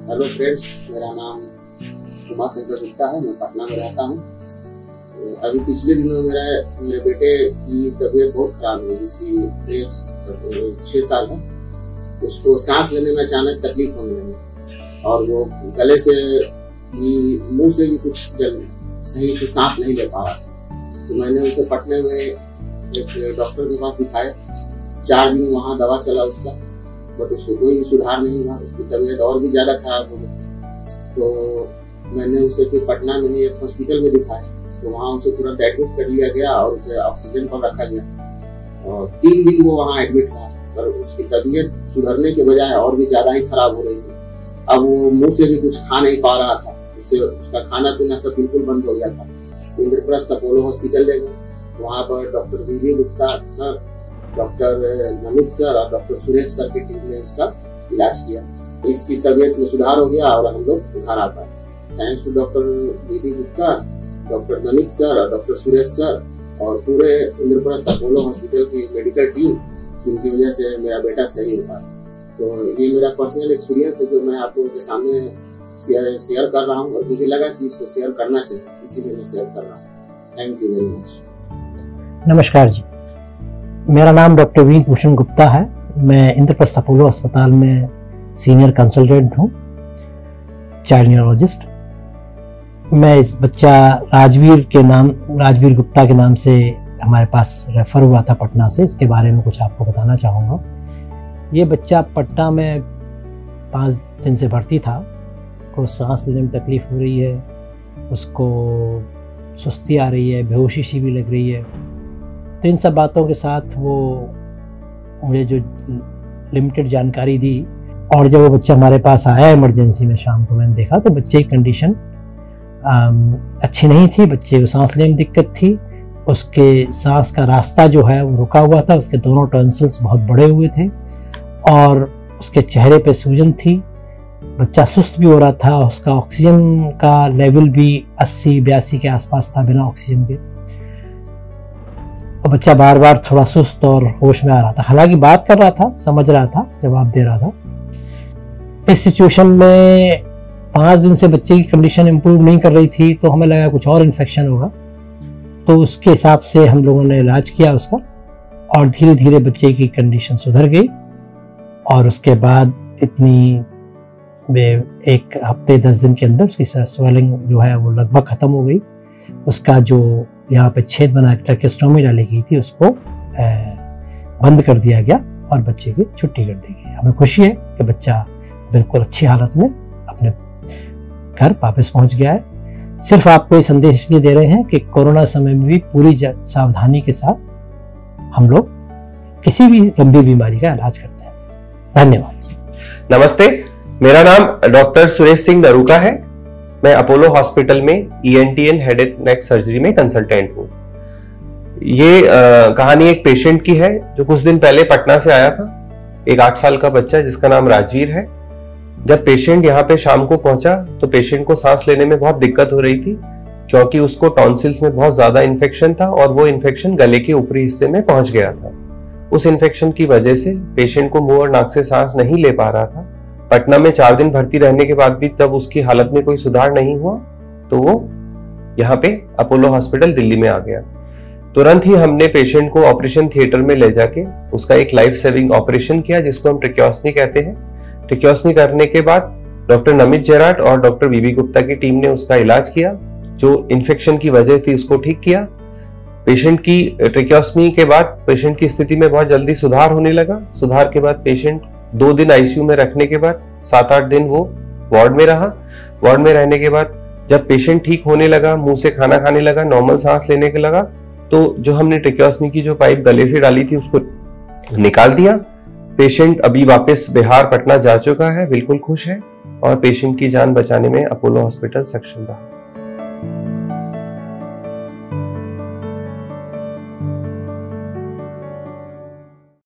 Hello friends, मेरा नाम उमा शंकर गुप्ता है। मैं पटना में रहता हूँ। अभी पिछले दिनों मेरे बेटे की तबीयत बहुत खराब हुई, जिसकी एज 6 साल है। उसको सांस लेने में अचानक तकलीफ होने लगी और वो गले से भी मुंह से भी कुछ सही से सांस नहीं ले पा रहा था। तो मैंने उसे पटने में एक डॉक्टर के पास दिखाया। 4 दिन वहाँ दवा चला उसका, बट उसको कोई भी सुधार नहीं हुआ। उसकी तबीयत और भी ज्यादा खराब हो गई। तो मैंने उसे फिर पटना में ही एक हॉस्पिटल में दिखाया। तो वहाँ उसे तुरंत एडमिट कर लिया गया और उसे ऑक्सीजन पर रखा गया और 3 दिन वो वहाँ एडमिट रहा, पर उसकी तबीयत सुधरने के बजाय और भी ज्यादा ही खराब हो रही थी। अब वो मुंह से भी कुछ खा नहीं पा रहा था, उससे उसका खाना पीना सब बिल्कुल बंद हो गया था। इंद्रप्रस्थ अपोलो हॉस्पिटल ले गए। वहाँ पर doctor BB Gupta sir, doctor Namit sir और डॉक्टर सुरेश सर की टीम ने इसका इलाज किया। इसकी तबीयत में सुधार हो गया और हम लोग घर आ पाए। Thanks to doctor BB Gupta, doctor Namit sir और डॉक्टर सुरेश सर और पूरे इंद्रप्रस्थ अपोलो हॉस्पिटल की मेडिकल टीम, जिनकी वजह से मेरा बेटा सही हो पाया। तो ये मेरा पर्सनल एक्सपीरियंस है जो मैं आप लोगों के सामने शेयर कर रहा हूँ और मुझे लगा कि इसको शेयर करना चाहिए, इसीलिए मैं शेयर कर रहा हूँ। Thank you very much. नमस्कार जी, मेरा नाम डॉक्टर वी भूषण गुप्ता है। मैं इंद्रप्रस्थ अपोलो अस्पताल में सीनियर कंसल्टेंट हूँ, चाइल्ड न्यूरोलॉजिस्ट। मैं इस बच्चा राजवीर गुप्ता के नाम से हमारे पास रेफर हुआ था पटना से। इसके बारे में कुछ आपको बताना चाहूँगा। ये बच्चा पटना में 5 दिन से भर्ती था। उसको सांस लेने में तकलीफ हो रही है, उसको सुस्ती आ रही है, बेहोशी सी भी लग रही है। तो इन सब बातों के साथ वो मुझे जो लिमिटेड जानकारी दी, और जब वो बच्चा हमारे पास आया इमरजेंसी में शाम को, मैंने देखा तो बच्चे की कंडीशन अच्छी नहीं थी। बच्चे को सांस लेने में दिक्कत थी। उसके सांस का रास्ता जो है वो रुका हुआ था। उसके दोनों टॉन्सिल्स बहुत बड़े हुए थे और उसके चेहरे पे सूजन थी। बच्चा सुस्त भी हो रहा था। उसका ऑक्सीजन का लेवल भी 80-82 के आसपास था, बिना ऑक्सीजन के। और बच्चा बार बार थोड़ा सुस्त और होश में आ रहा था। हालांकि बात कर रहा था, समझ रहा था, जवाब दे रहा था। इस सिचुएशन में 5 दिन से बच्चे की कंडीशन इम्प्रूव नहीं कर रही थी, तो हमें लगा कुछ और इन्फेक्शन होगा। तो उसके हिसाब से हम लोगों ने इलाज किया उसका और धीरे धीरे बच्चे की कंडीशन सुधर गई। और उसके बाद इतनी 1 हफ्ते 10 दिन के अंदर उसकी स्वेलिंग जो है वो लगभग खत्म हो गई। उसका जो यहाँ पे छेद बना के ट्रैकेस्टोमी डाली गई थी, उसको बंद कर दिया गया और बच्चे की छुट्टी कर दी गई। हमें खुशी है कि बच्चा बिल्कुल अच्छी हालत में अपने घर वापस पहुंच गया है। सिर्फ आपको ये संदेश इसलिए दे रहे हैं कि कोरोना समय में भी पूरी सावधानी के साथ हम लोग किसी भी गंभीर बीमारी का इलाज करते हैं। धन्यवाद। नमस्ते, मेरा नाम डॉक्टर सुरेश सिंह नरूका है। मैं अपोलो हॉस्पिटल में ENT and head and neck surgery में कंसल्टेंट हूँ। ये कहानी एक पेशेंट की है जो कुछ दिन पहले पटना से आया था। एक 8 साल का बच्चा जिसका नाम राजवीर है। जब पेशेंट यहाँ पे शाम को पहुंचा तो पेशेंट को सांस लेने में बहुत दिक्कत हो रही थी, क्योंकि उसको टॉन्सिल्स में बहुत ज्यादा इन्फेक्शन था और वो इन्फेक्शन गले के ऊपरी हिस्से में पहुंच गया था। उस इन्फेक्शन की वजह से पेशेंट को मुंह और नाक से सांस नहीं ले पा रहा था। पटना में 4 दिन भर्ती रहने के बाद भी तब उसकी हालत में कोई सुधार नहीं हुआ, तो वो यहाँ पे अपोलो हॉस्पिटल दिल्ली में आ गया। तुरंत ही हमने पेशेंट को ऑपरेशन थिएटर में ले जाके उसका एक लाइफ सेविंग ऑपरेशन किया, जिसको हम ट्रेकियोस्टमी कहते हैं। ट्रेकियोस्टमी करने के बाद डॉक्टर नमित जेराट और डॉक्टर बीबी गुप्ता की टीम ने उसका इलाज किया। जो इन्फेक्शन की वजह थी उसको ठीक किया। पेशेंट की ट्रेकियोस्टमी के बाद पेशेंट की स्थिति में बहुत जल्दी सुधार होने लगा। सुधार के बाद पेशेंट 2 दिन आईसीयू में रखने के बाद 7-8 दिन वो वार्ड में रहा। वार्ड में रहने के बाद जब पेशेंट ठीक होने लगा, मुंह से खाना खाने लगा, नॉर्मल सांस लेने के लगा, तो जो हमने ट्रेकियोस्टमी की जो पाइप गले से डाली थी उसको निकाल दिया। पेशेंट अभी वापस बिहार पटना जा चुका है, बिल्कुल खुश है और पेशेंट की जान बचाने में अपोलो हॉस्पिटल सक्षम रहा।